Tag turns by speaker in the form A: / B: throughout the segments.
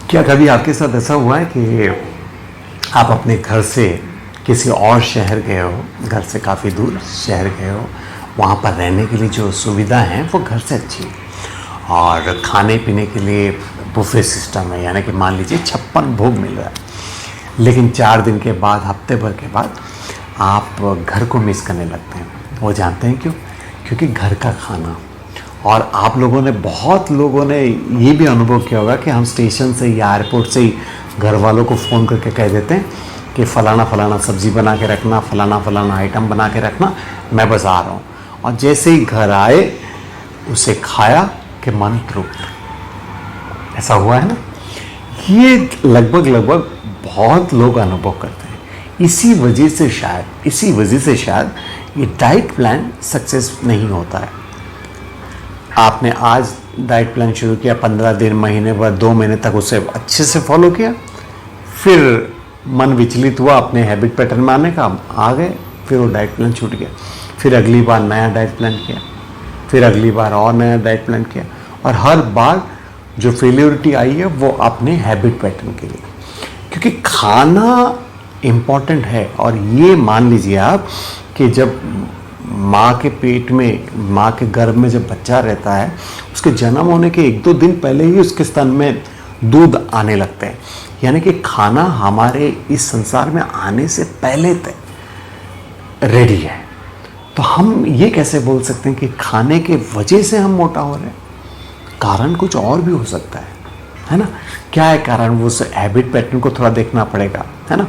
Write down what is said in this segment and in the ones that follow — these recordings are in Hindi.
A: क्या कभी आपके साथ ऐसा हुआ है कि आप अपने घर से किसी और शहर गए हो, घर से काफ़ी दूर शहर गए हो, वहाँ पर रहने के लिए जो सुविधा हैं वो घर से अच्छी है और खाने पीने के लिए बुफे सिस्टम है, यानी कि मान लीजिए 56 भोग मिल रहा है, लेकिन 4 दिन के बाद, हफ्ते भर के बाद आप घर को मिस करने लगते हैं। वो जानते हैं क्यों? क्योंकि घर का खाना। और आप लोगों ने, बहुत लोगों ने ये भी अनुभव किया होगा कि हम स्टेशन से या एयरपोर्ट से ही घर वालों को फ़ोन करके कह देते हैं कि फ़लाना फ़लाना सब्ज़ी बना के रखना, फ़लाना फ़लाना आइटम बना के रखना, मैं बस आ रहा हूँ। और जैसे ही घर आए, उसे खाया कि मन तृप्त। ऐसा हुआ है ना? ये लगभग बहुत लोग अनुभव करते हैं। इसी वजह से शायद ये डाइट प्लान सक्सेस नहीं होता है। आपने आज डाइट प्लान शुरू किया, 15 दिन, महीने भर, 2 महीने तक उसे अच्छे से फॉलो किया, फिर मन विचलित हुआ अपने हैबिट पैटर्न में आने का, आ गए, फिर वो डाइट प्लान छूट गया। फिर अगली बार नया डाइट प्लान किया, फिर अगली बार और नया डाइट प्लान किया, और हर बार जो फेलियरिटी आई है वो अपने हैबिट पैटर्न के लिए। क्योंकि खाना इम्पॉर्टेंट है। और ये मान लीजिए आप कि जब माँ के पेट में, माँ के गर्भ में जब बच्चा रहता है, उसके जन्म होने के 1-2 दिन पहले ही उसके स्तन में दूध आने लगते हैं। यानी कि खाना हमारे इस संसार में आने से पहले तक रेडी है। तो हम ये कैसे बोल सकते हैं कि खाने के वजह से हम मोटा हो रहे हैं? कारण कुछ और भी हो सकता है ना? क्या है कारण? वो हैबिट पैटर्न को थोड़ा देखना पड़ेगा, है ना?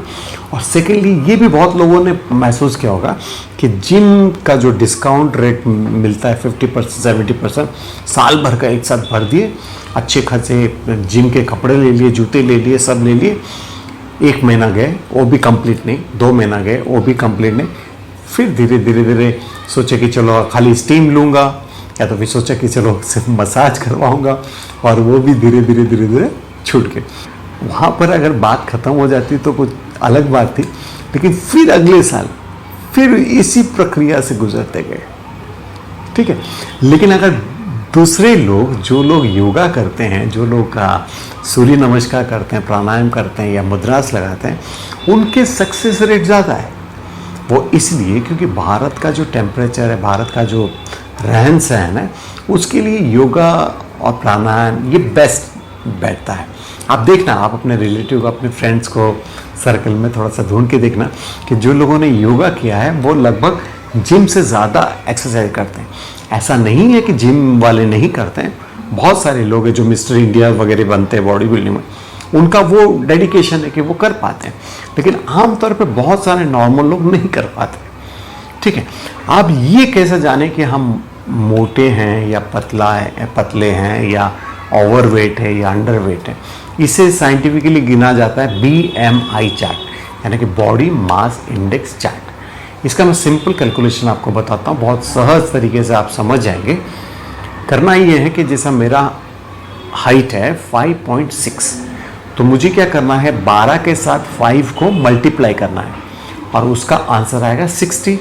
A: और सेकेंडली, ये भी बहुत लोगों ने महसूस किया होगा कि जिम का जो डिस्काउंट रेट मिलता है 50%, 70%, साल भर का एक साथ भर दिए, अच्छे खासे जिम के कपड़े ले लिए, जूते ले लिए, सब ले लिए, 1 महीना गए वो भी कंप्लीट नहीं, 2 महीना गए वो भी कंप्लीट नहीं, फिर धीरे धीरे सोचे कि चलो खाली स्टीम लूँगा, या तो फिर सोचा कि चलो सिर्फ मसाज करवाऊँगा, और वो भी धीरे धीरे छूट गए। वहाँ पर अगर बात ख़त्म हो जाती तो कुछ अलग बात थी, लेकिन फिर अगले साल फिर इसी प्रक्रिया से गुजरते गए, ठीक है। लेकिन अगर दूसरे लोग, जो लोग योगा करते हैं, जो लोग सूर्य नमस्कार करते हैं, प्राणायाम करते हैं या मुद्रास लगाते हैं, उनके सक्सेस रेट ज़्यादा है। वो इसलिए क्योंकि भारत का जो टेम्परेचर है, भारत का जो रहन सहन है, उसके लिए योगा और प्राणायाम ये बेस्ट बैठता है। आप देखना, आप अपने रिलेटिव को, अपने फ्रेंड्स को सर्कल में थोड़ा सा ढूंढ के देखना कि जो लोगों ने योगा किया है वो लगभग जिम से ज़्यादा एक्सरसाइज करते हैं। ऐसा नहीं है कि जिम वाले नहीं करते हैं, बहुत सारे लोग हैं जो मिस्टर इंडिया वगैरह बनते हैं बॉडी बिल्डिंग में, उनका वो डेडिकेशन है कि वो कर पाते हैं, लेकिन आमतौर पे बहुत सारे नॉर्मल लोग नहीं कर पाते, ठीक है। आप ये कैसे जाने कि हम मोटे हैं या पतले हैं या ओवरवेट है या अंडरवेट है? इसे साइंटिफिकली गिना जाता है BMI चार्ट, यानी कि बॉडी मास इंडेक्स चार्ट। इसका मैं सिंपल कैलकुलेशन आपको बताता हूँ, बहुत सहज तरीके से आप समझ जाएंगे। करना ये है कि जैसा मेरा हाइट है 5.6, तो मुझे क्या करना है, 12 के साथ 5 को मल्टीप्लाई करना है और उसका आंसर आएगा 60,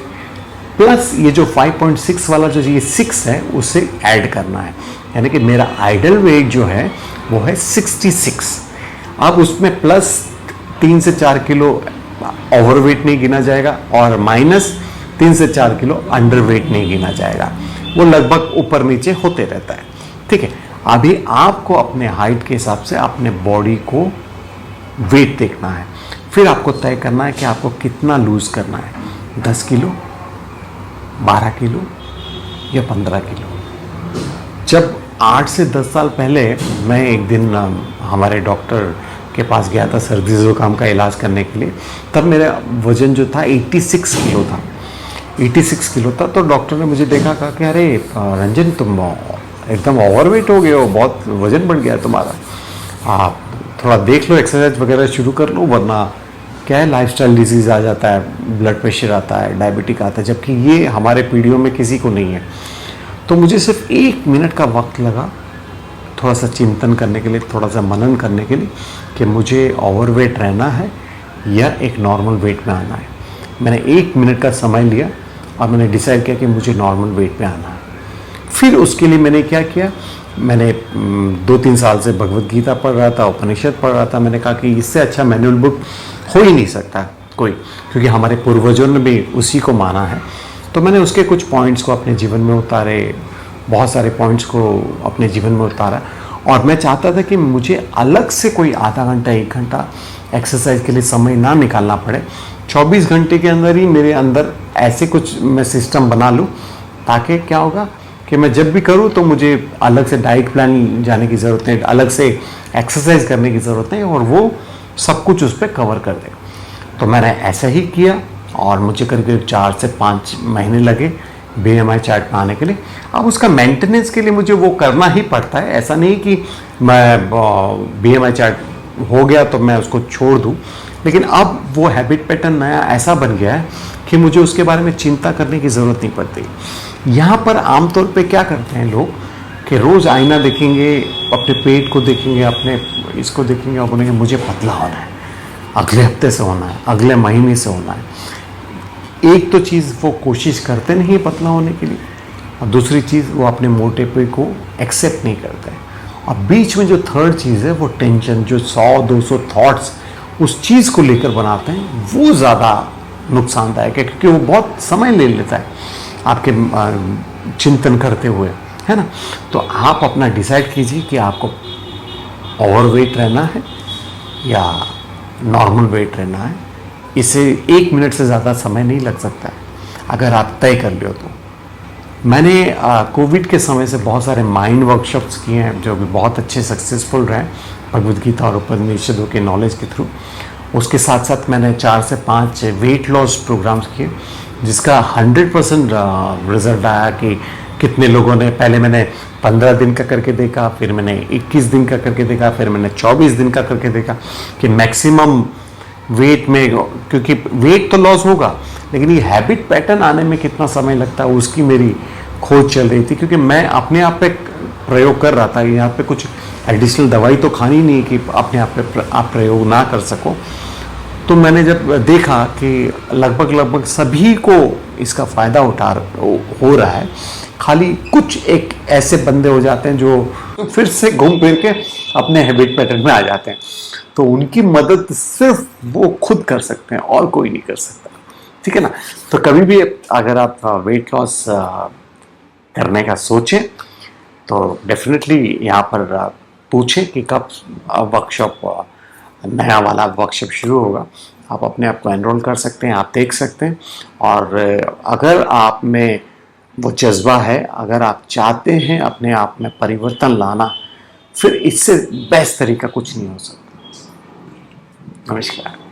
A: प्लस ये जो 5.6 वाला जो ये 6 है उसे ऐड करना है, यानी कि मेरा आइडल वेट जो है वो है 66। अब उसमें प्लस 3 से 4 किलो ओवरवेट नहीं गिना जाएगा और माइनस 3 से 4 किलो अंडरवेट नहीं गिना जाएगा, वो लगभग ऊपर नीचे होते रहता है, ठीक है। अभी आपको अपने हाइट के हिसाब से अपने बॉडी को वेट देखना है, फिर आपको तय करना है कि आपको कितना लूज करना है, 10 किलो, 12 किलो या 15 किलो। जब 8 से 10 साल पहले मैं एक दिन हमारे डॉक्टर के पास गया था सर्दी ज़ुकाम का इलाज करने के लिए, तब मेरा वज़न जो था 86 किलो था, 86 किलो था। तो डॉक्टर ने मुझे देखा, कहा कि अरे रंजन, तुम एकदम ओवरवेट हो गए हो, बहुत वज़न बढ़ गया तुम्हारा, आप थोड़ा देख लो, एक्सरसाइज वगैरह शुरू कर लो, वरना क्या है, लाइफस्टाइल डिजीज़ आ जाता है, ब्लड प्रेशर आता है, डायबिटिक आता है, जबकि ये हमारे पीढ़ियों में किसी को नहीं है। तो मुझे सिर्फ 1 मिनट का वक्त लगा थोड़ा सा चिंतन करने के लिए, थोड़ा सा मनन करने के लिए कि मुझे ओवरवेट रहना है या एक नॉर्मल वेट में आना है। मैंने 1 मिनट का समय लिया और मैंने डिसाइड किया कि मुझे नॉर्मल वेट पे आना है। फिर उसके लिए मैंने क्या किया मैंने 2-3 साल से भगवत गीता पढ़ रहा था, उपनिषद पढ़ रहा था। मैंने कहा कि इससे अच्छा मैनुअल बुक हो ही नहीं सकता कोई, क्योंकि हमारे पूर्वजों ने भी उसी को माना है। तो मैंने उसके कुछ पॉइंट्स को अपने जीवन में उतारे, बहुत सारे पॉइंट्स को अपने जीवन में उतारा, और मैं चाहता था कि मुझे अलग से कोई आधा घंटा 1 घंटा एक्सरसाइज के लिए समय ना निकालना पड़े। 24 घंटे के अंदर ही मेरे अंदर ऐसे कुछ मैं सिस्टम बना लूँ, ताकि क्या होगा कि मैं जब भी करूँ तो मुझे अलग से डाइट प्लान जाने की ज़रूरत नहीं, अलग से एक्सरसाइज करने की ज़रूरत नहीं, और वो सब कुछ उस पर कवर कर देगा। तो मैंने ऐसा ही किया, और मुझे करीब 4 से 5 महीने लगे BMI चार्ट में आने के लिए। अब उसका मेंटेनेंस के लिए मुझे वो करना ही पड़ता है। ऐसा नहीं कि मैं BMI चार्ट हो गया तो मैं उसको छोड़ दूँ, लेकिन अब वो हैबिट पैटर्न नया ऐसा बन गया है कि मुझे उसके बारे में चिंता करने की ज़रूरत नहीं पड़ती। यहाँ पर आमतौर पे क्या करते हैं लोग कि रोज़ आईना देखेंगे, अपने पेट को देखेंगे, अपने इसको देखेंगे और बोलेंगे मुझे पतला होना है, अगले हफ्ते से होना है, अगले महीने से होना है। एक तो चीज़ वो कोशिश करते नहीं पतला होने के लिए, और दूसरी चीज़ वो अपने मोटेपे को एक्सेप्ट नहीं करते। और बीच में जो थर्ड चीज़ है वो टेंशन, जो 100-200 थॉट्स उस चीज़ को लेकर बनाते हैं, वो ज़्यादा नुकसानदायक है, क्योंकि वो बहुत समय ले लेता है आपके चिंतन करते हुए, है ना। तो आप अपना डिसाइड कीजिए कि आपको ओवरवेट रहना है या नॉर्मल वेट रहना है। इसे 1 मिनट से ज़्यादा समय नहीं लग सकता है अगर आप तय कर लो तो। मैंने कोविड के समय से बहुत सारे माइंड वर्कशॉप्स किए हैं जो भी बहुत अच्छे सक्सेसफुल रहे भगवद गीता और उपनिषदों के नॉलेज के थ्रू। उसके साथ साथ मैंने 4 से 5 वेट लॉस प्रोग्राम्स किए, जिसका 100% रिजल्ट आया कि कितने लोगों ने, पहले मैंने 15 दिन का करके देखा, फिर मैंने 21 दिन का करके देखा, फिर मैंने 24 दिन का करके देखा कि मैक्सिमम वेट में, क्योंकि वेट तो लॉस होगा लेकिन ये हैबिट पैटर्न आने में कितना समय लगता है उसकी मेरी खोज चल रही थी, क्योंकि मैं अपने आप पे प्रयोग कर रहा था। यहाँ पे कुछ एडिशनल दवाई तो खानी नहीं कि अपने आप पे आप प्रयोग ना कर सको। तो मैंने जब देखा कि लगभग सभी को इसका फ़ायदा हो रहा है, खाली कुछ एक ऐसे बंदे हो जाते हैं जो फिर से घूम फिर के अपने हैबिट पैटर्न में आ जाते हैं, तो उनकी मदद सिर्फ वो खुद कर सकते हैं और कोई नहीं कर सकता, ठीक है ना। तो कभी भी अगर आप वेट लॉस करने का सोचें तो डेफिनेटली यहाँ पर पूछें कि कब वर्कशॉप, नया वाला वर्कशॉप शुरू होगा। आप अपने आप को एनरोल कर सकते हैं, आप देख सकते हैं। और अगर आप में वो जज्बा है, अगर आप चाहते हैं अपने आप में परिवर्तन लाना, फिर इससे बेस्ट तरीका कुछ नहीं हो सकता। नमस्कार।